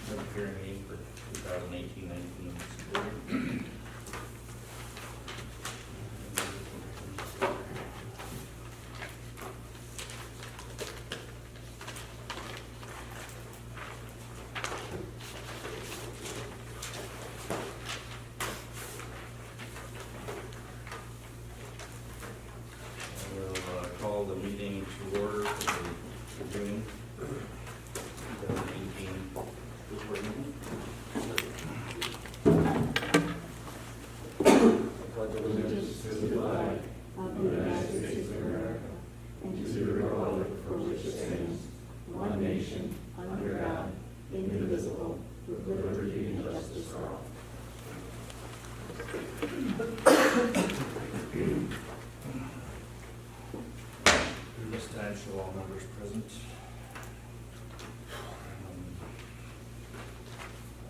Public hearing meeting for 2018-19 school year. Call the meeting to order for June 2018 school board meeting. Pledge allegiance to the flag of the United States of America and to the republic for which it stands, one nation, under God, indivisible, with liberty and justice for all. This time, show all members present.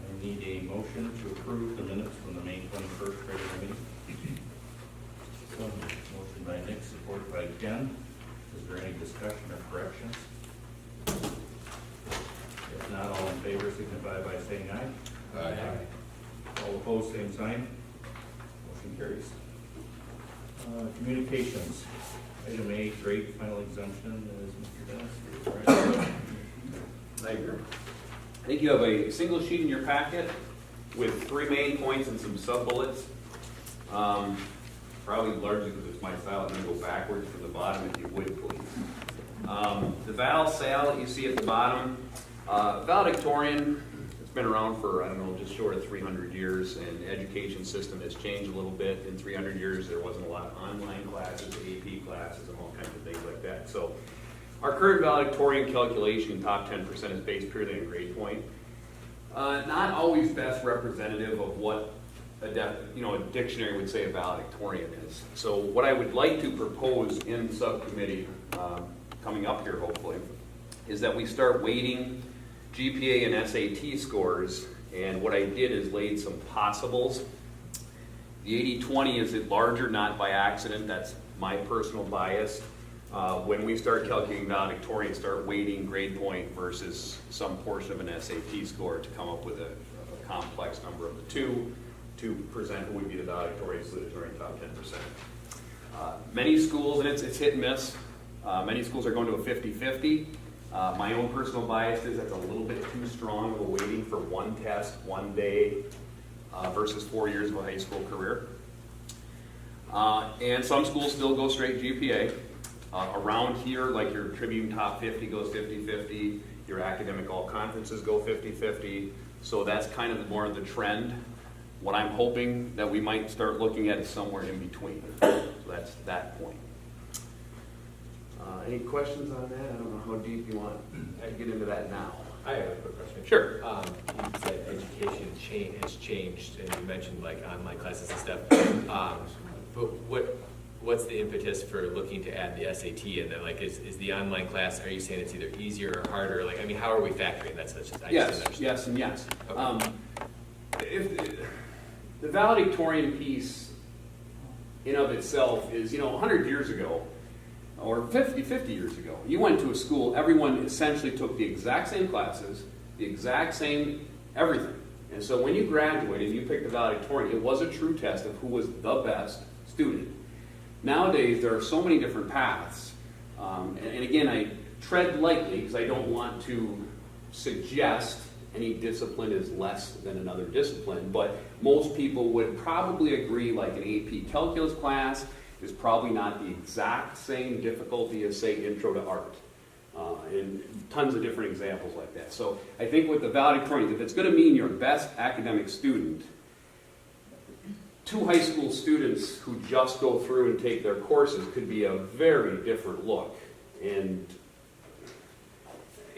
I need a motion to approve the minutes from the May 21st regular meeting. Motion by Nick, supported by Ken. Is there any discussion or corrections? If not, all in favor signify by saying aye. Aye. All opposed, same sign. Motion carries. Communications. Item A, grade final exemption, is Mr. Dennis. Thank you. I think you have a single sheet in your packet with 3 main points and some sub-bullets. Probably largely because it's my style, I'm going to go backwards from the bottom if you would, please. The Val sale that you see at the bottom, valedictorian, it's been around for, I don't know, just short of 300 years, and the education system has changed a little bit. In 300 years, there wasn't a lot of online classes, AP classes, and all kinds of things like that. So our current valedictorian calculation, top 10%, is based purely on grade point. Not always best representative of what a dictionary would say a valedictorian is. So what I would like to propose in subcommittee, coming up here hopefully, is that we start weighting GPA and SAT scores, and what I did is laid some possibles. The 80-20 is it larger, not by accident, that's my personal bias. When we start calculating valedictorian, start weighting grade point versus some portion of an SAT score to come up with a complex number of the two to present who would be the valedictorian, salutatorian, top 10%. Many schools, and it's hit and miss, many schools are going to a 50-50. My own personal bias is that's a little bit too strong of a weighting for one test, one day, versus 4 years of a high school career. And some schools still go straight GPA. Around here, like your Tribune Top 50 goes 50-50, your academic all conferences go 50-50, so that's kind of more of the trend. What I'm hoping that we might start looking at is somewhere in between. So that's that point. Any questions on that? I don't know how deep you want to get into that now. I have a quick question. Sure. You said education has changed, and you mentioned like online classes and stuff. But what's the impetus for looking to add the SAT? And then, like, is the online class? Are you saying it's either easier or harder? Like, I mean, how are we factoring that? Such as Yes, and yes. Okay. If the valedictorian piece, in of itself, is 100 years ago, or 50 years ago, you went to a school, everyone essentially took the exact same classes, the exact same everything. And so when you graduated and you picked the valedictorian, it was a true test of who was the best student. Nowadays, there are so many different paths. And again, I tread lightly because I don't want to suggest any discipline is less than another discipline, but most people would probably agree like an AP calculus class is probably not the exact same difficulty as, say, intro to art. And tons of different examples like that. So I think with the valedictorian, if it's going to mean your best academic student, 2 high school students who just go through and take their courses could be a very different look. And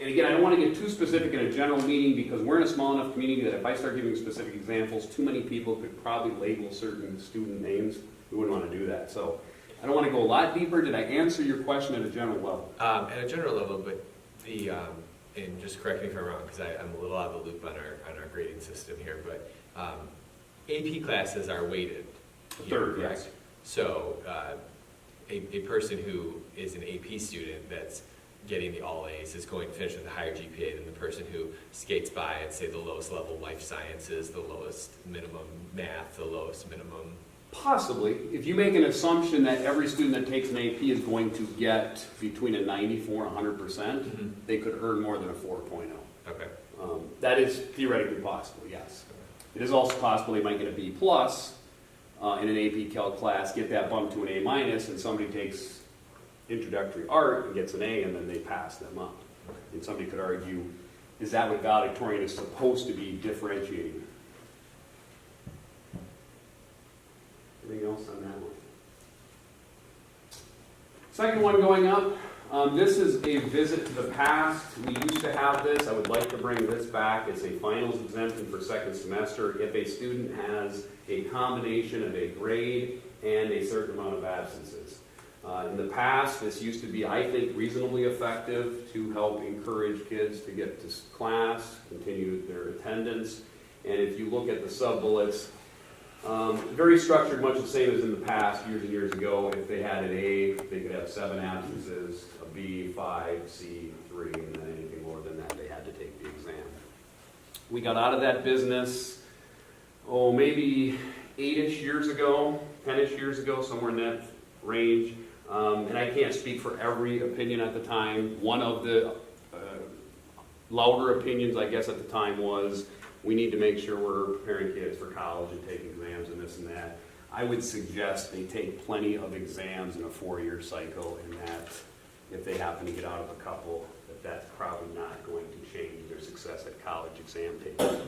again, I don't want to get too specific in a general meeting because we're in a small enough community that if I start giving specific examples, too many people could probably label certain student names. We wouldn't want to do that. So I don't want to go a lot deeper. Did I answer your question at a general level? At a general level, but and just correct me if I'm wrong, because I'm a little out of the loop on our grading system here, but AP classes are weighted. Third, correct? yes. So a person who is an AP student that's getting the all A's is going to finish with a higher GPA than the person who skates by at, say, the lowest level life sciences, the lowest minimum math, the lowest minimum. Possibly. If you make an assumption that every student that takes an AP is going to get between a 94 and 100%, they could earn more than a 4.0. Okay. That is theoretically possible, yes. It is also possible they might get a B plus in an AP Calc class, get that bump to an A minus, and somebody takes introductory art and gets an A, and then they pass them up. And somebody could argue, is that what valedictorian is supposed to be differentiating? Anything else on that one? Second one going up. This is a visit to the past. We used to have this. I would like to bring this back. It's a finals exemption for second semester if a student has a combination of a grade and a certain amount of absences. In the past, this used to be, I think, reasonably effective to help encourage kids to get to class, continue their attendance. And if you look at the sub-bullets, very structured, much the same as in the past, years and years ago. If they had an A, they could have 7 absences, a B, 5, C, 3, and then anything more than that, they had to take the exam. We got out of that business, maybe 8-ish years ago, 10-ish years ago, somewhere in that range. And I can't speak for every opinion at the time. One of the louder opinions, I guess, at the time was, we need to make sure we're preparing kids for college and taking exams and this and that. I would suggest they take plenty of exams in a 4-year cycle, and that if they happen to get out of a couple, that's probably not going to change their success at college exam taking.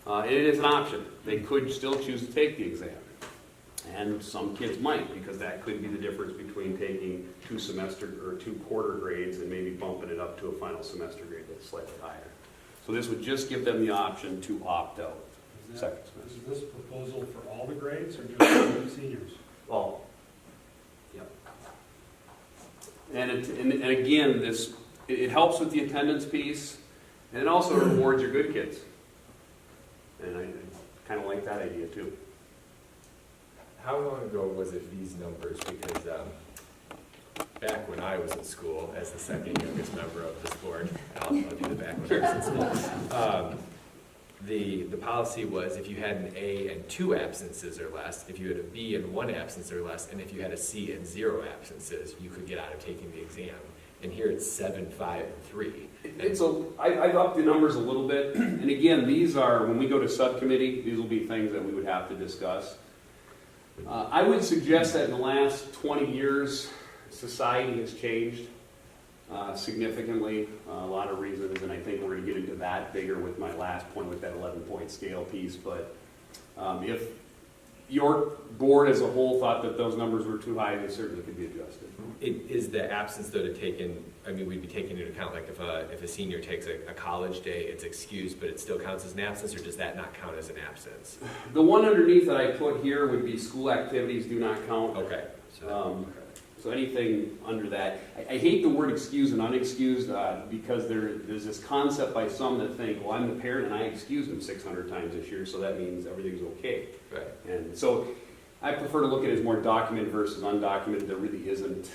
It is an option. They could still choose to take the exam. And some kids might, because that could be the difference between taking 2 semester or 2 quarter grades and maybe bumping it up to a final semester grade that's slightly higher. So this would just give them the option to opt out. Second semester. Is this proposal for all the grades or just for the seniors? All. Yep. And again, it helps with the attendance piece, and it also rewards your good kids. And I kind of like that idea too. How long ago was it these numbers? Because back when I was in school, as the second youngest member of this board, I'll do the back when I was in school, the policy was if you had an A and 2 absences or less, if you had a B and 1 absence or less, and if you had a C and 0 absences, you could get out of taking the exam. And here it's 7, 5, and 3. I've upped the numbers a little bit, and again, these are, when we go to subcommittee, these will be things that we would have to discuss. I would suggest that in the last 20 years, society has changed significantly, a lot of reasons, and I think we're going to get into that bigger with my last point with that 11-point scale piece. But if your board as a whole thought that those numbers were too high, they certainly could be adjusted. Is the absence though to take in, I mean, we'd be taking into account like if a senior takes a college day, it's excused, but it still counts as an absence, or does that not count as an absence? The one underneath that I put here would be school activities do not count. Okay. So anything under that. I hate the word excused and unexcused because there's this concept by some that think, well, I'm the parent and I excused them 600 times this year, so that means everything's okay. Right. And so I prefer to look at it as more documented versus undocumented. There really isn't.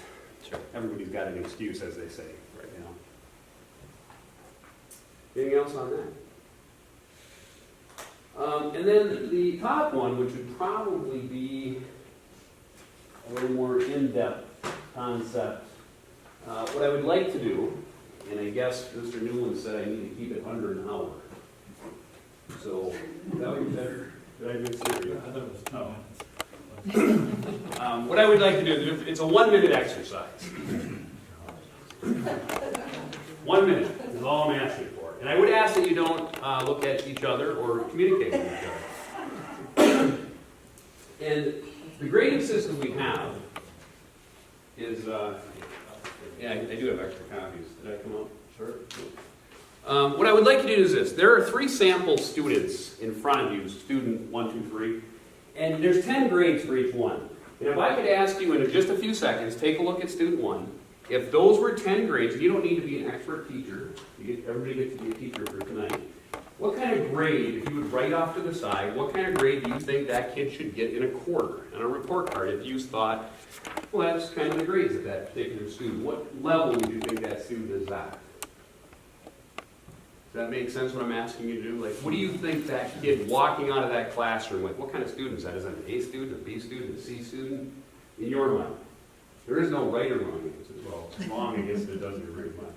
Sure. Everybody's got an excuse, as they say. Right. You know. Anything else on that? And then the top one, which would probably be a little more in-depth concept. What I would like to do, and I guess Mr. Newland said I need to keep it under an hour. So, that would be better. Did I mishear you? I thought it was, no. What I would like to do, it's a 1-minute exercise. 1 minute is all I'm asking for. And I would ask that you don't look at each other or communicate with each other. And the grading system we have is, yeah, I do have extra copies. Did I come out? Sure. What I would like you to do is this. There are 3 sample students in front of you, student 1, 2, 3, and there's 10 grades for each one. And if I could ask you in just a few seconds, take a look at student 1. If those were 10 grades, you don't need to be an expert teacher. Everybody gets to be a teacher for tonight. What kind of grade, if you would write off to the side, what kind of grade do you think that kid should get in a quarter on a report card if you thought Well, that's kind of the grades of that particular student. What level would you think that student is at? Does that make sense what I'm asking you to do? Like, what do you think that kid walking out of that classroom with, what kind of student is that? Is that an A student, a B student, a C student? In your mind. There is no right or wrong answer. Well, it's wrong, I guess it doesn't agree, but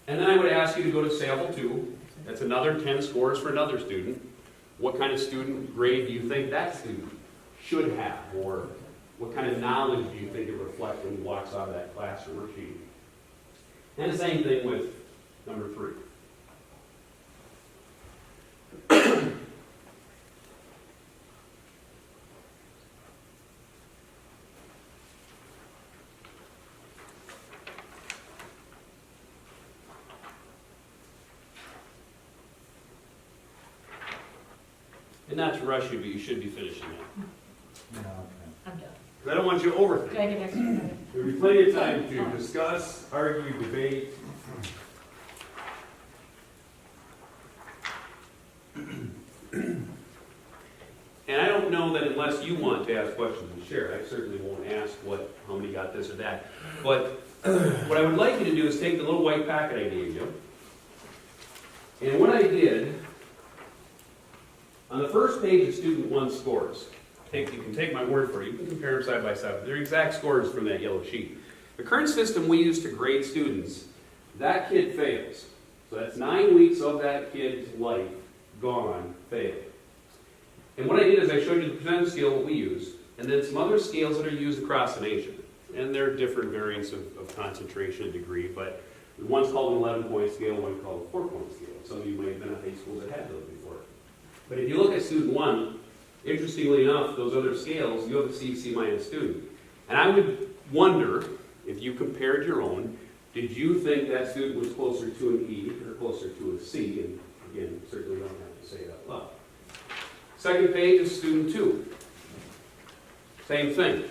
And then I would ask you to go to sample 2. That's another 10 scores for another student. What kind of student grade do you think that student should have? Or what kind of knowledge do you think it reflects when he walks out of that classroom or sheet? And the same thing with number 3. And not to rush you, but you should be finishing it. I'm done. I don't want you to overthink. Do I get extra credit? There'll be plenty of time to discuss, argue, debate. And I don't know that unless you want to ask questions and share, I certainly won't ask how many got this or that. But what I would like you to do is take the little white packet I gave you. And what I did, on the first page of student 1 scores, you can take my word for it, you can compare them side by side. They're exact scores from that yellow sheet. The current system we use to grade students, that kid fails. So that's 9 weeks of that kid's life gone, failed. And what I did is I showed you the percentage scale what we use, and then some other scales that are used across the nation. And they're different variants of concentration and degree, but one's called an 11-point scale, one's called a 4-point scale. Some of you may have been at high schools that had those before. But if you look at student 1, interestingly enough, those other scales, you have a C, C minus student. And I would wonder, if you compared your own, did you think that student was closer to an E or closer to a C? And again, certainly don't have to say that loud. Second page is student 2. Same thing.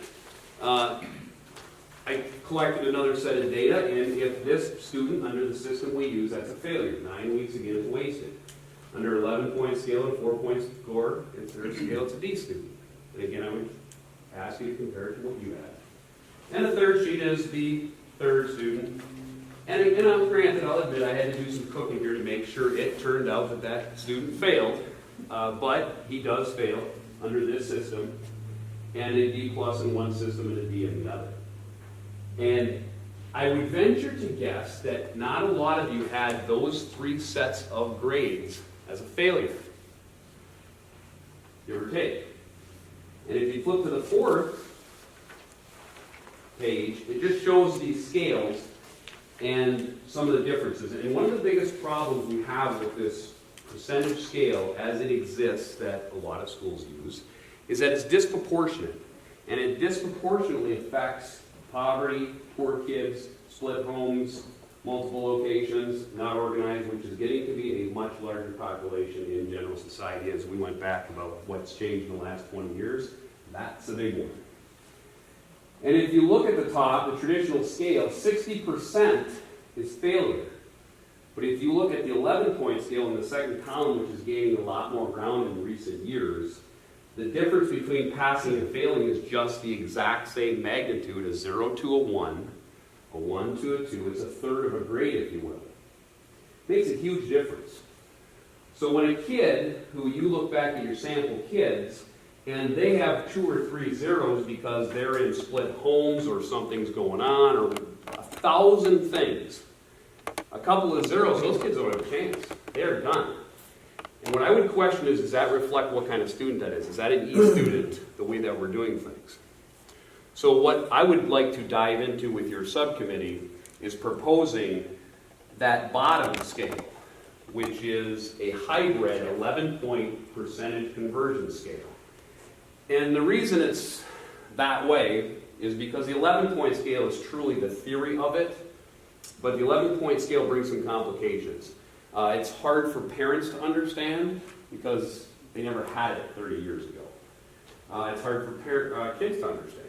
I collected another set of data, and if this student, under the system we use, that's a failure. 9 weeks again is wasted. Under 11-point scale and 4-point score, it's their scale, it's a D student. And again, I would ask you to compare it to what you had. And the third sheet is the third student. And again, granted, I'll admit I had to do some cooking here to make sure it turned out that that student failed. But he does fail under this system, and a D plus in one system and a D in the other. And I would venture to guess that not a lot of you had those 3 sets of grades as a failure, give or take. And if you flip to the 4th page, it just shows these scales and some of the differences. And one of the biggest problems we have with this percentage scale as it exists that a lot of schools use is that it's disproportionate. And it disproportionately affects poverty, poor kids, split homes, multiple locations, not organized, which is getting to be a much larger population in general society as we went back about what's changed in the last 20 years. That's a big one. And if you look at the top, the traditional scale, 60% is failure. But if you look at the 11-point scale in the second column, which is gaining a lot more ground in recent years, the difference between passing and failing is just the exact same magnitude, a 0 to a 1 to a 2. It's a third of a grade, if you will. Makes a huge difference. So when a kid, who you look back at your sample kids, and they have 2 or 3 zeros because they're in split homes or something's going on or 1,000 things, a couple of zeros, those kids don't have a chance. They're done. And what I would question is, does that reflect what kind of student that is? Is that an E student, the way that we're doing things? So what I would like to dive into with your subcommittee is proposing that bottom scale, which is a hybrid 11-point percentage conversion scale. And the reason it's that way is because the 11-point scale is truly the theory of it, but the 11-point scale brings some complications. It's hard for parents to understand because they never had it 30 years ago. It's hard for kids to understand.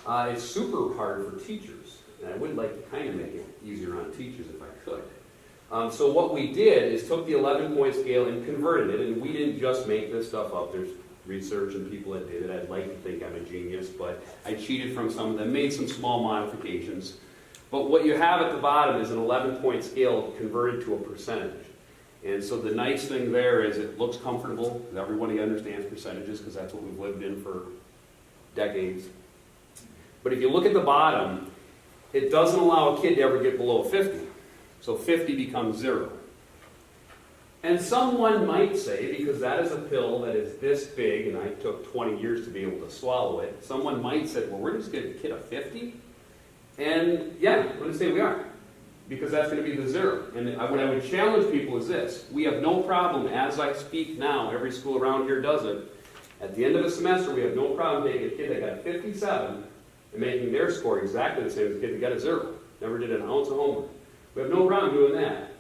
It's super hard for teachers, and I would like to kind of make it easier on teachers if I could. So what we did is took the 11-point scale and converted it, and we didn't just make this stuff up. There's research and people that did it. I'd like to think I'm a genius, but I cheated from some of them, made some small modifications. But what you have at the bottom is an 11-point scale converted to a percentage. And so the nice thing there is it looks comfortable. Everybody understands percentages because that's what we've lived in for decades. But if you look at the bottom, it doesn't allow a kid to ever get below 50. So 50 becomes 0. And someone might say, because that is a pill that is this big, and I took 20 years to be able to swallow it, someone might say, well, we're just going to get a kid a 50? And yeah, I'm going to say we are. Because that's going to be the 0. And what I would challenge people is this. We have no problem, as I speak now, every school around here does it. At the end of a semester, we have no problem taking a kid that got a 57 and making their score exactly the same as a kid that got a 0. Never did an ounce of homework. We have no problem doing that.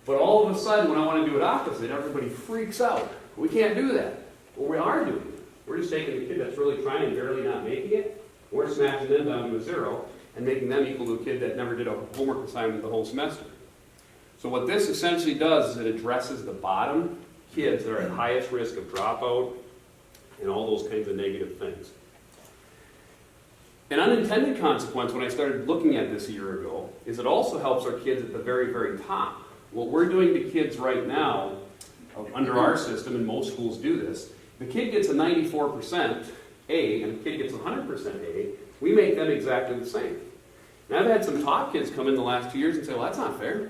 But all of a sudden, when I want to do it opposite, everybody freaks out. We can't do that. Well, we are doing it. We're just taking the kid that's really trying and barely not making it. We're smashing them down to a 0 and making them equal to a kid that never did a homework assignment the whole semester. So what this essentially does is it addresses the bottom kids that are at highest risk of dropout and all those kinds of negative things. An unintended consequence when I started looking at this a year ago is it also helps our kids at the very, very top. What we're doing to kids right now, under our system, and most schools do this, the kid gets a 94% A and the kid gets 100% A, we make them exactly the same. And I've had some top kids come in the last 2 years and say, well, that's not fair.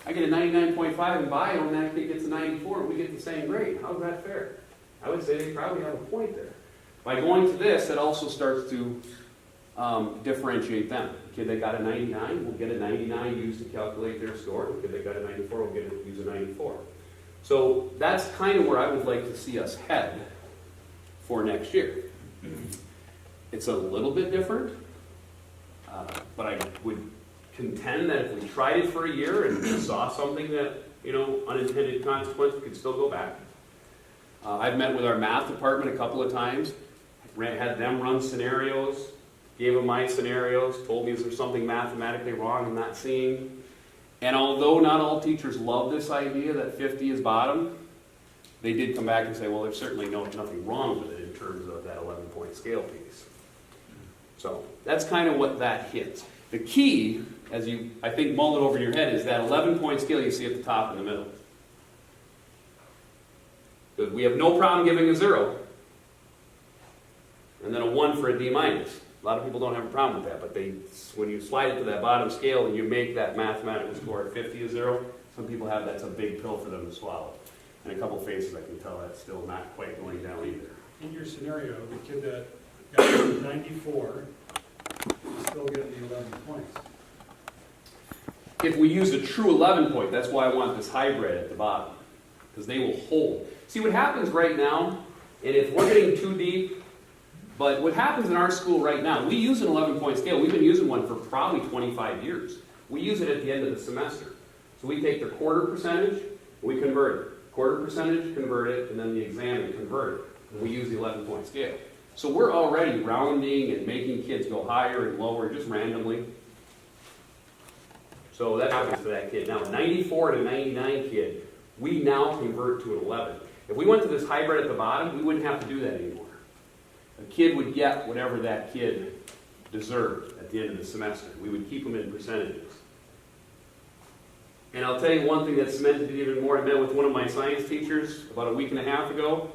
I get a 99.5 in bio and that kid gets a 94 and we get the same grade. How's that fair? I would say they probably have a point there. By going to this, it also starts to differentiate them. The kid that got a 99 will get a 99 used to calculate their score. The kid that got a 94 will use a 94. So that's kind of where I would like to see us head for next year. It's a little bit different, but I would contend that if we tried it for a year and we saw something that, unintended consequence, we could still go back. I've met with our math department a couple of times, had them run scenarios, gave them my scenarios, told me is there something mathematically wrong I'm not seeing. And although not all teachers love this idea that 50 is bottom, they did come back and say, well, there's certainly nothing wrong with it in terms of that 11-point scale piece. So that's kind of what that hits. The key, as you, I think, mull it over in your head, is that 11-point scale you see at the top in the middle. Because we have no problem giving a 0, and then a 1 for a D minus. A lot of people don't have a problem with that, but when you slide it to that bottom scale and you make that mathematical score at 50 a 0, some people have that's a big pill for them to swallow. And a couple faces I can tell that's still not quite going down either. In your scenario, the kid that got 94 is still getting the 11 points. If we use a true 11 point, that's why I want this hybrid at the bottom, because they will hold. See what happens right now, and if we're getting too deep, but what happens in our school right now, we use an 11-point scale. We've been using one for probably 25 years. We use it at the end of the semester. So we take the quarter percentage, we convert it. Quarter percentage, convert it, and then the exam and convert it. And we use the 11-point scale. So we're already rounding and making kids go higher and lower just randomly. So that happens for that kid. Now, a 94 to 99 kid, we now convert to an 11. If we went to this hybrid at the bottom, we wouldn't have to do that anymore. A kid would get whatever that kid deserved at the end of the semester. We would keep them in percentages. And I'll tell you one thing that cemented it even more. I met with one of my science teachers about a week and a half ago.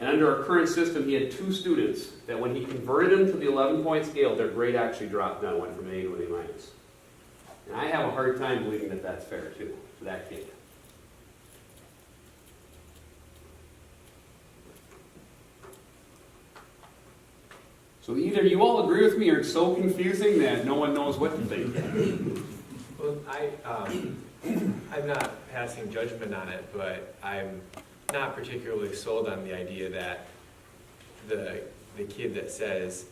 And under our current system, he had 2 students that when he converted them to the 11-point scale, their grade actually dropped down, went from an A to an A minus. And I have a hard time believing that that's fair, too, for that kid. So either you all agree with me or it's so confusing that no one knows what to think. Well, I'm not passing judgment on it, but I'm not particularly sold on the idea that the kid that says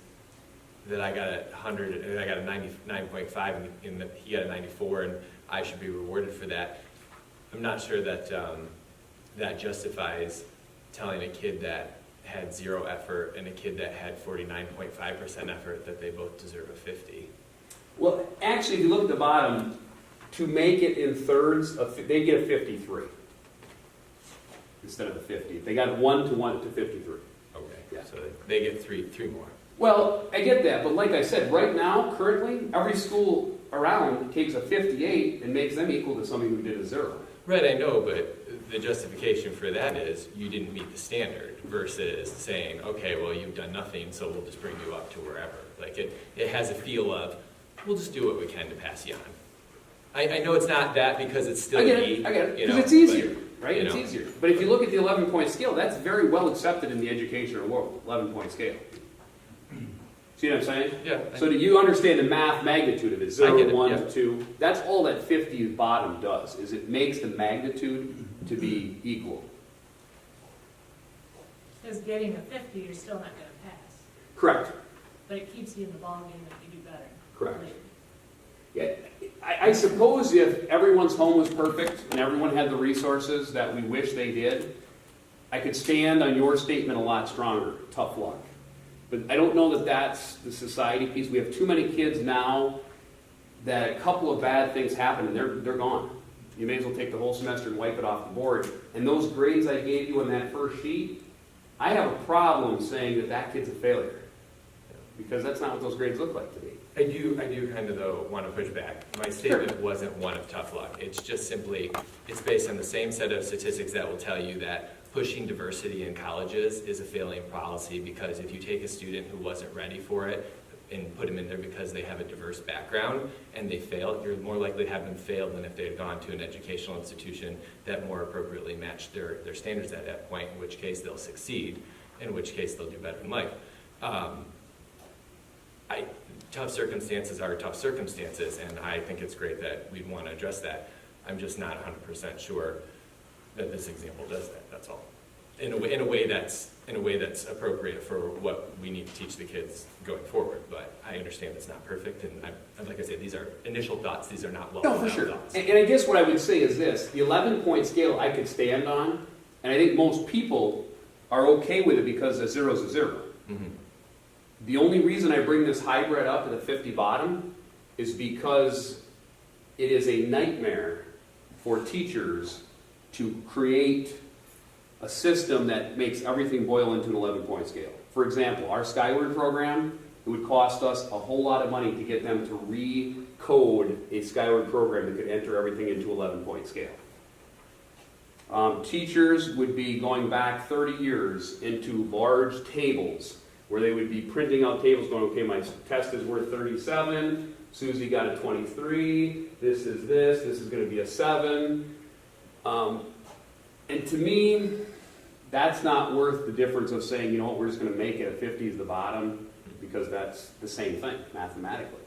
that I got a 100 and I got a 99.5 and he got a 94 and I should be rewarded for that. I'm not sure that that justifies telling a kid that had 0 effort and a kid that had 49.5% effort that they both deserve a 50. Well, actually, if you look at the bottom, to make it in thirds, they get a 53 instead of a 50. They got 1 to 53. Yeah. Okay, so they get three more. Well, I get that, but like I said, right now, currently, every school around takes a 58 and makes them equal to somebody who did a 0. Right, I know, but the justification for that is you didn't meet the standard versus saying, okay, well, you've done nothing, so we'll just bring you up to wherever. Like it has a feel of, we'll just do what we can to pass you on. I know it's not that because it's still I get E, it, because you know, it's easier, but, right? you It's know. easier. But if you look at the 11-point scale, that's very well accepted in the educational world, 11-point scale. See what I'm saying? Yeah. So do you understand the math magnitude of it? I 0, get it, 1, yeah. 2. That's all that 50 bottom does, is it makes the magnitude to be equal. Because getting a 50, you're still not gonna pass, Correct. but it keeps you in the ballgame if you do better. Correct. later. Yeah, I suppose if everyone's home was perfect and everyone had the resources that we wish they did, I could stand on your statement a lot stronger, tough luck. But I don't know that that's the society piece. We have too many kids now that a couple of bad things happen and they're gone. You may as well take the whole semester and wipe it off the board. And those grades I gave you on that first sheet, I have a problem saying that that kid's a failure. Because that's not what those grades look like to me. I do kind of though want to push back. My statement wasn't one of tough luck. It's just simply, it's based on the same set of statistics that will tell you that pushing diversity in colleges is a failing policy because if you take a student who wasn't ready for it and put them in there because they have a diverse background and they fail, you're more likely to have them fail than if they had gone to an educational institution that more appropriately matched their standards at that point, in which case they'll succeed, in which case they'll do better in life. Tough circumstances are tough circumstances, and I think it's great that we'd want to address that. I'm just not 100% sure that this example does that. That's all. In a way that's appropriate for what we need to teach the kids going forward. But I understand it's not perfect, and like I said, these are initial thoughts. These are not well No, thought for sure. thoughts. And I guess what I would say is this, the 11-point scale I could stand on, and I think most people are okay with it because a 0 is a 0. Mm-hmm. The only reason I bring this hybrid up to the 50 bottom is because it is a nightmare for teachers to create a system that makes everything boil into an 11-point scale. For example, our Skyward program, it would cost us a whole lot of money to get them to recode a Skyward program that could enter everything into 11-point scale. Teachers would be going back 30 years into large tables where they would be printing out tables going, okay, my test is worth 37, Susie got a 23, this is going to be a 7. And to me, that's not worth the difference of saying, you know what, we're just going to make it a 50 is the bottom, because that's the same thing mathematically.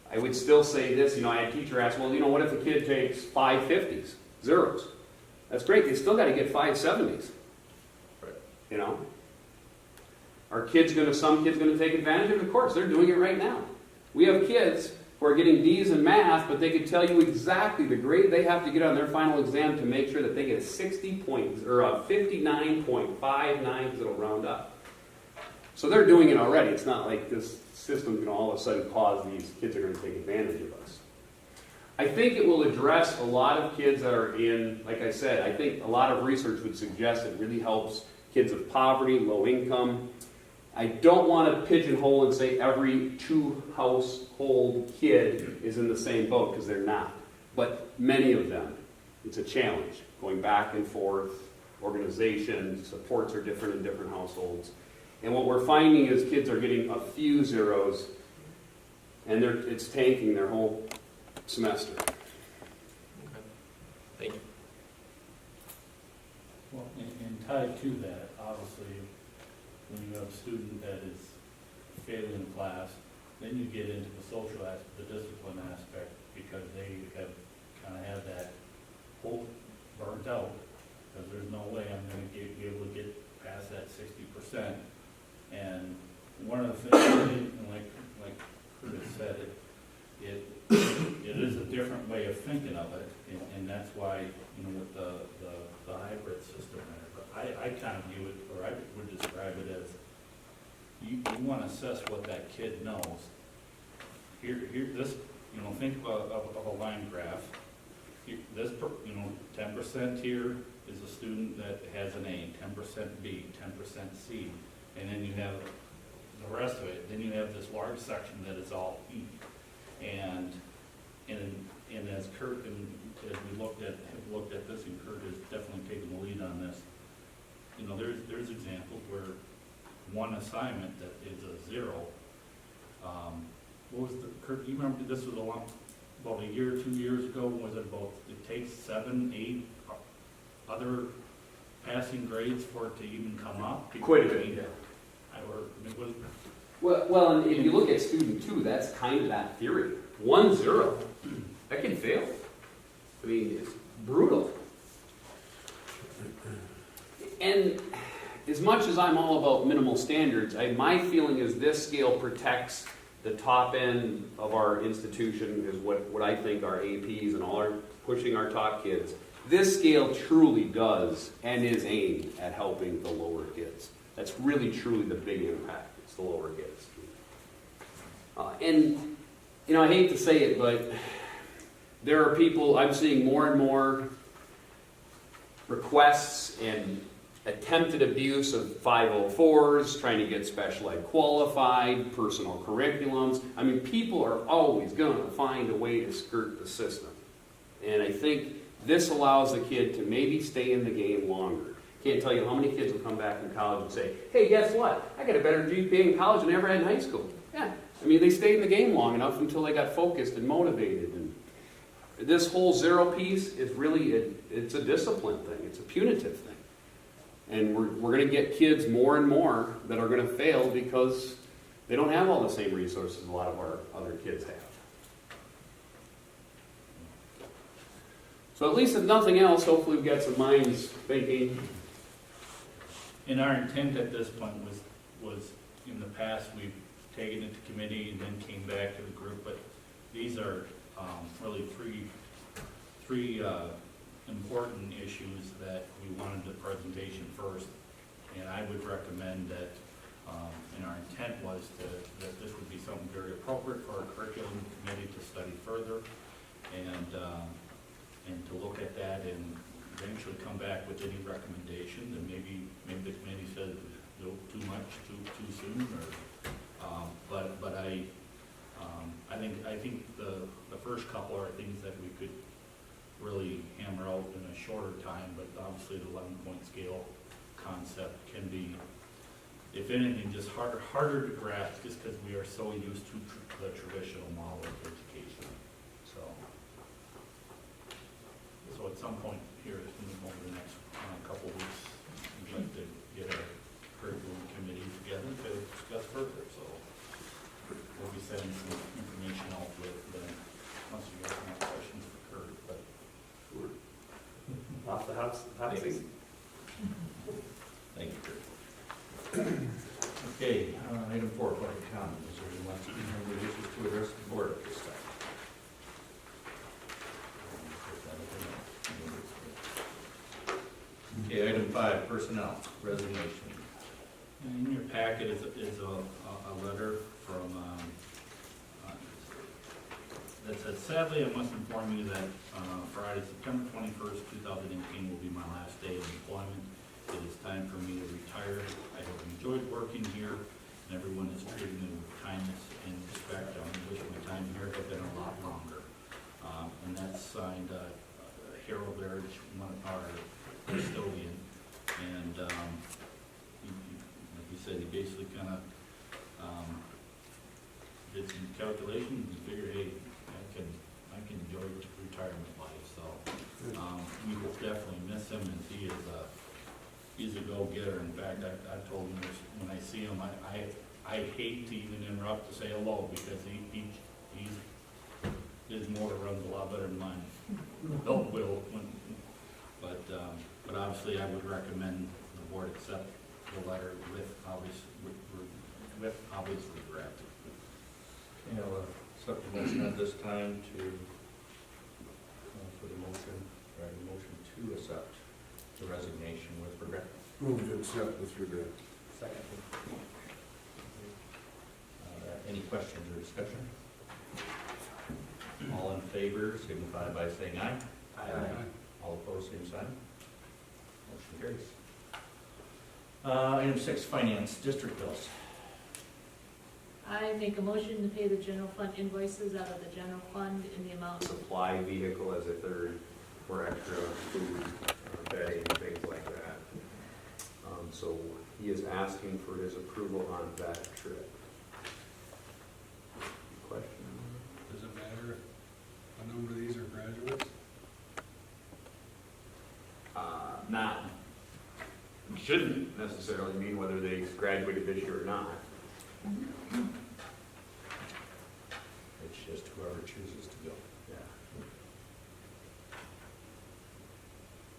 I would still say this, I had a teacher ask, well, what if a kid takes 5 50s, zeros? That's great, they still got to get 5 70s. Are some kids going to take advantage of it? Of course, they're doing it right now. We have kids who are getting D's in math, but they could tell you exactly the grade they have to get on their final exam to make sure that they get a 59.59, because it'll round up. So they're doing it already. It's not like this system's going to all of a sudden cause these kids are going to take advantage of us. I think it will address a lot of kids that are in, like I said, I think a lot of research would suggest it really helps kids of poverty, low income. I don't want to pigeonhole and say every 2-household kid is in the same boat, because they're not. But many of them, it's a challenge. Going back and forth, organization, supports are different in different households. And what we're finding is kids are getting a few zeros, and it's tanking their whole semester. Okay. Thank you. Well, and tied to that, obviously, when you have a student that is failing in class, then you get into the social aspect, the discipline aspect, because they have that hope burnt out, because there's no way I'm going to be able to get past that 60%. And one of the things, and like Curtis said, it is a different way of thinking of it, and that's why, with the hybrid system there. But I kind of view it, or I would describe it as, you want to assess what that kid knows. Here, this, think of a line graph. This, 10% here is a student that has an A, 10% B, 10% C, and then you have the rest of it, then you have this large section that is all E. And as Kurt, and as we looked at this, and Kurt has definitely taken the lead on this, you know, there's examples where one assignment that is a 0, what was Kurt, you remember, this was about a year, 2 years ago, was it about, it takes 7, 8 other passing grades for it to even come up? Quite a bit, yeah. It was, Well, and if you look at student 2, that's kind of that theory. 1, 0, that can fail. I mean, it's brutal. And as much as I'm all about minimal standards, my feeling is this scale protects the top end of our institution, is what I think our APs and all are pushing our top kids. This scale truly does and is aimed at helping the lower kids. That's really truly the big impact. It's the lower kids. And, you know, I hate to say it, but there are people, I'm seeing more and more requests and attempted abuse of 504s, trying to get special ed qualified, personal curriculums. I mean, people are always going to find a way to skirt the system. And I think this allows the kid to maybe stay in the game longer. Can't tell you how many kids will come back from college and say, hey, guess what? I got a better GPA in college than I ever had in high school. Yeah. I mean, they stayed in the game long enough until they got focused and motivated. And this whole 0 piece is really, it's a discipline thing. It's a punitive thing. And we're going to get kids more and more that are going to fail because they don't have all the same resources a lot of our other kids have. So at least if nothing else, hopefully we've got some minds thinking. and our intent at this point was in the past, we've taken it to committee and then came back to the group, but these are really three important issues that we wanted the presentation first. And I would recommend that, and our intent was that this would be something very appropriate for our curriculum committee to study further and to look at that and eventually come back with any recommendations. And maybe the committee said no, too much, too soon, or but I think the first couple are things that we could really hammer out in a shorter time, but obviously the 11-point scale concept can be, if anything, just harder to grasp just because we are so used to the traditional model of education. So at some point here, over the next couple of weeks, we'd like to get a curriculum committee together to discuss further. So we'll be sending some information out with once you guys have questions for Kurt. But Off the hot seat. Thank you, Kurt. Okay, item 4, public comment. Is there anyone who wishes to address the board at this time? Okay, item 5, personnel, resignation. in your packet is a letter from, that says, sadly, I must inform you that Friday, September 21st, 2018 will be my last day of employment. It is time for me to retire. I have enjoyed working here, and everyone has treated me with kindness and respect. I wish my time here had been a lot longer. And that's signed Harold Barrage, our custodian. And like you said, he basically kind of did some calculations and figured, hey, I can enjoy retirement life. So we will definitely miss him, and he's a go-getter. In fact, I told him this, when I see him, I hate to even interrupt to say hello because his motor runs a lot better than mine. But obviously, I would recommend the board accept the letter with obvious regret. You know, accept the motion at this time for the motion to accept the resignation with regret. Move to accept with regret. Second. Any questions or discussion? All in favor signify by saying aye. Aye. All opposed, same sign. Motion carries. Item 6, finance, district bills. I make a motion to pay the general fund invoices out of the general fund in the amount of, Supply vehicle as a third for extra food, bedding, things like that. So he is asking for his approval on that trip. Question? Does it matter if a number of these are graduates? Not, shouldn't necessarily mean whether they graduated this year or not. It's just whoever chooses to go. Yeah.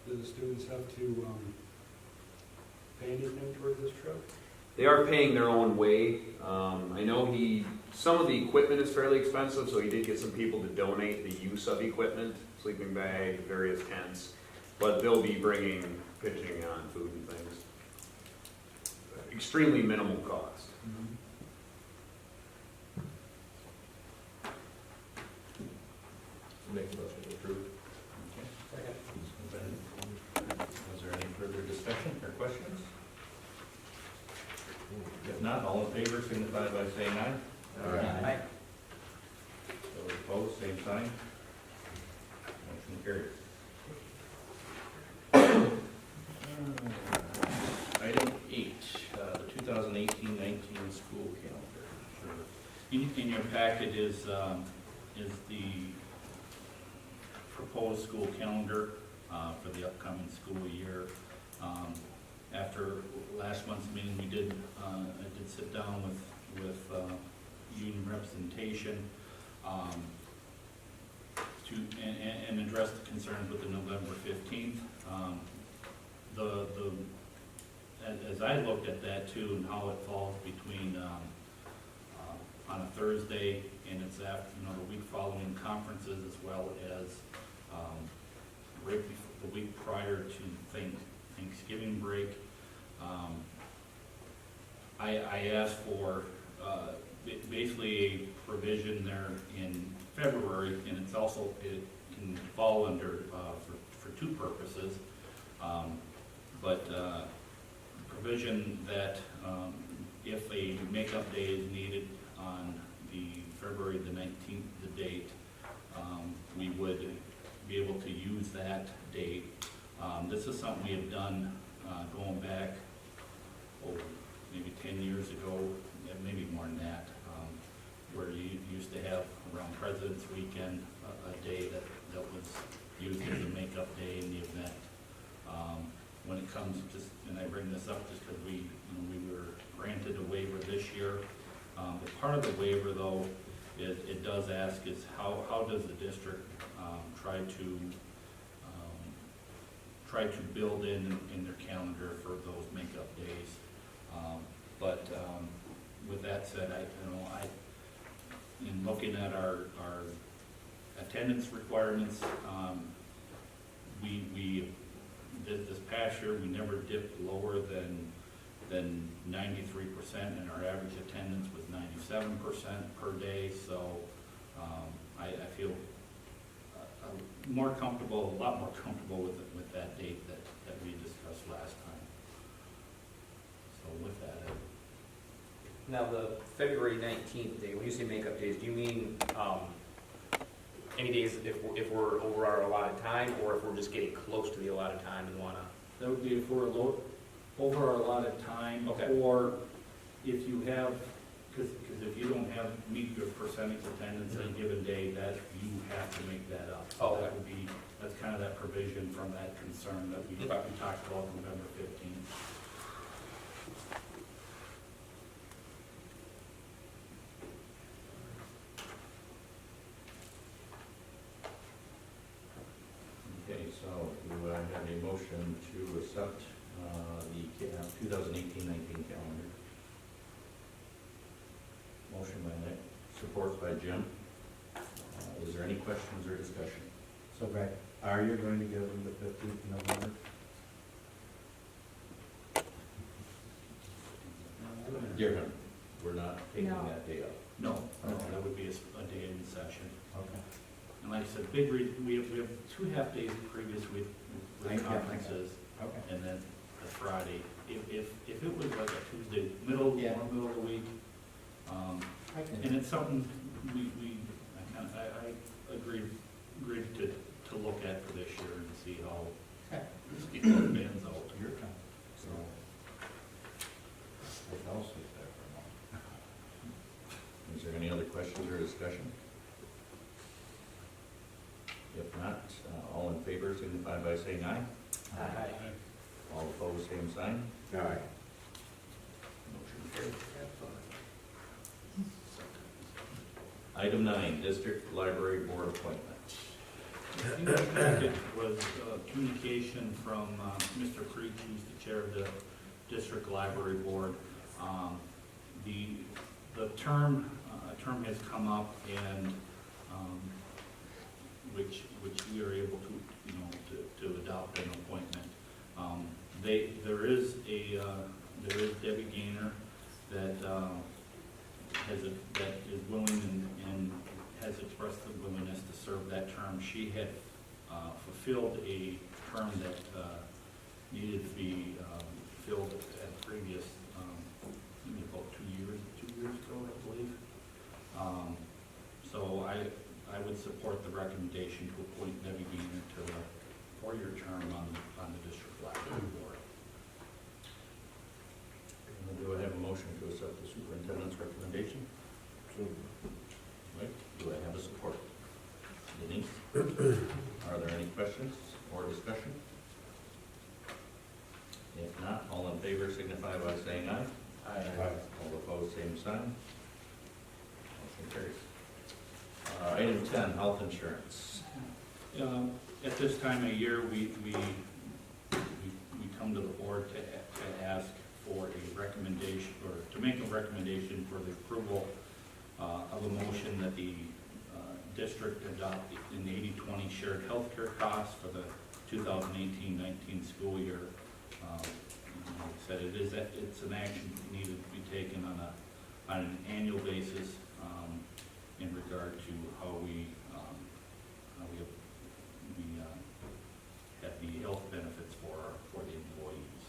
Do the students have to pay anything towards this trip? They are paying their own way. I know some of the equipment is fairly expensive, so he did get some people to donate the use of equipment, sleeping bag, various tents. But they'll be pitching on food and things. Extremely minimal cost. Make a motion to approve. Okay. Was there any further discussion or questions? If not, all in favor signify by saying aye. Aye. Those opposed, same sign. Motion carries. Item 8, the 2018-19 school calendar. In your packet is the proposed school calendar for the upcoming school year. After last month's meeting, I did sit down with union representation and address the concerns with the November 15th. As I looked at that too, and how it falls between on a Thursday, and it's after, the week following conferences, as well as right before, the week prior to Thanksgiving break. I asked for basically a provision there in February, and it can fall under for two purposes. But provision that if a makeup day is needed on the February the 19th, the date, we would be able to use that date. This is something we have done going back, maybe 10 years ago, maybe more than that, where you used to have around President's Weekend a day that was used as a makeup day in the event. When it comes, and I bring this up just because we were granted a waiver this year. But part of the waiver, though, it does ask is how does the district try to build in their calendar for those makeup days. But with that said, in looking at our attendance requirements, this past year, we never dipped lower than 93%, and our average attendance was 97% per day. So I feel a lot more comfortable with that date that we discussed last time. So with that, Now, the February 19th day, when you say makeup days, do you mean any days if we're over our allotted time, or if we're just getting close to the allotted time and want to? that would be if we're over our allotted time, Okay. or if you have, because if you don't meet your percentage attendance on a given day, that you have to make that up. So Oh, okay. that's kind of that provision from that concern that we talked about November 15th. Okay, so do I have a motion to accept the 2018-19 calendar? Motion by Nick, support by Jim. Is there any questions or discussion? So Greg, are you going to give them the 15th of November? Different. We're not taking No. that day up. No, that would be a day in session. Okay. And like I said, we have 2 half days previous with I get it. conferences. I Okay. and then the Friday. If it was like a Tuesday, middle of the week, and it's something I agreed to look at for this year and see how, just get those bands out. Your time. So, I'll sit there for a moment. Is there any other questions or discussion? If not, all in favor signify by saying aye. All opposed, same sign. Aye. Motion carries. Item 9, District Library Board appointment. It was communication from Mr. Creech, who's the chair of the District Library Board. The term has come up, and which we are able to adopt an appointment. There is Debbie Gaynor that is willing and has expressed the willingness to serve that term. She had fulfilled a term that needed to be filled at previous, maybe about 2 years ago, I believe. So I would support the recommendation to appoint Debbie Gaynor to a 4-year term on the District Library Board. Do I have a motion to accept the superintendent's recommendation? Mike, do I have a support? Denise? Are there any questions or discussion? If not, all in favor signify by saying aye. All opposed, same sign. Motion carries. Item 10, health insurance. At this time of year, we come to the board to ask for a recommendation, or to make a recommendation for the approval of a motion that the district adopt an 80-20 shared healthcare costs for the 2018-19 school year. Like I said, it's an action needed to be taken on an annual basis in regard to how we have the health benefits for the employees.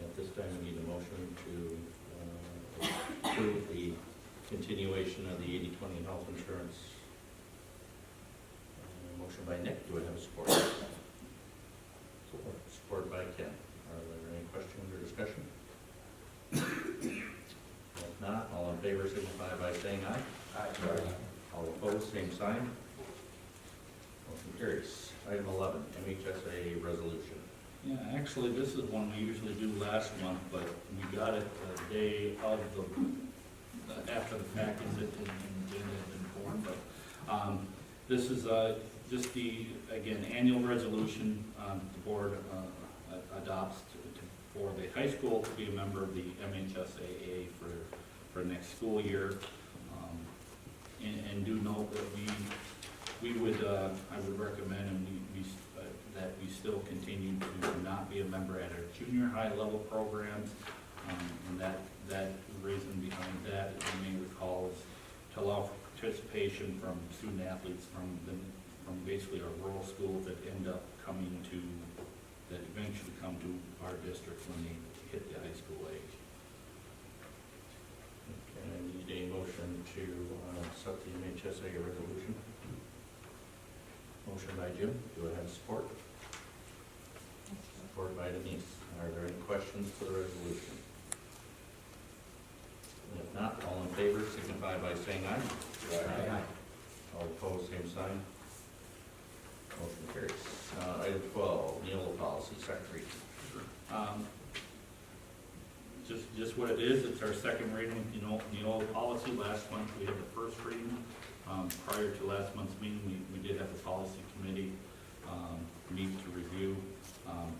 At this time, we need a motion to approve the continuation of the 80-20 health insurance. Motion by Nick, do I have a support? Support by Ken. Are there any questions or discussion? If not, all in favor signify by saying aye. All opposed, same sign. Motion carries. Item 11, MHSA resolution. Yeah, actually, this is one we usually do last month, but we got it the day of after the fact, as it had been formed. But this is just the, again, annual resolution the board adopts for the high school to be a member of the MHSAA for next school year. And do note that we would, I would recommend, and that we still continue to not be a member at our junior high level programs. And that the reason behind that, as you may recall, is to allow for participation from student athletes from basically our rural schools that end up that eventually come to our district when they hit the high school age. Okay, I need a motion to accept the MHSA resolution. Motion by Jim, do I have support? Support by Denise. Are there any questions to the resolution? If not, all in favor signify by saying aye. All opposed, same sign. Motion carries. Item 12, Neola policy, second reading. Just what it is, it's our second reading, Neola policy. Last month we had the first reading. Prior to last month's meeting, we did have a policy committee meet to review.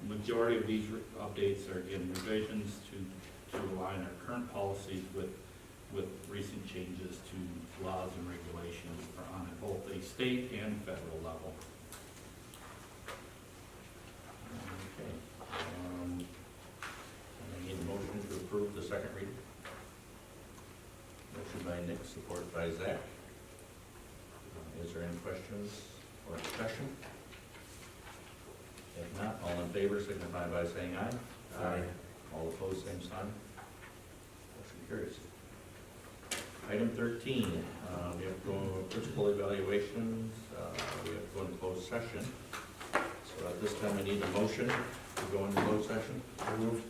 Majority of these updates are, again, revisions to align our current policies with recent changes to laws and regulations on both a state and federal level. Okay. I need a motion to approve the second reading. Motion by Nick, support by Zach. Is there any questions or discussion? If not, all in favor signify by saying aye. Aye. All opposed, same sign. Motion carries. Item 13, we have to go principal evaluations, we have to go into closed session. So at this time, I need a motion to go into closed session. Motion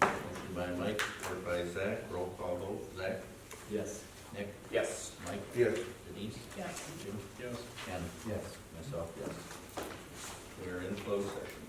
by Mike, support by Zach, roll call vote. Zach? Yes. Nick? Yes. Mike? Yes. Denise? Yes. Jim? Yes. Ken? Yes. Myself, yes. We are in closed session.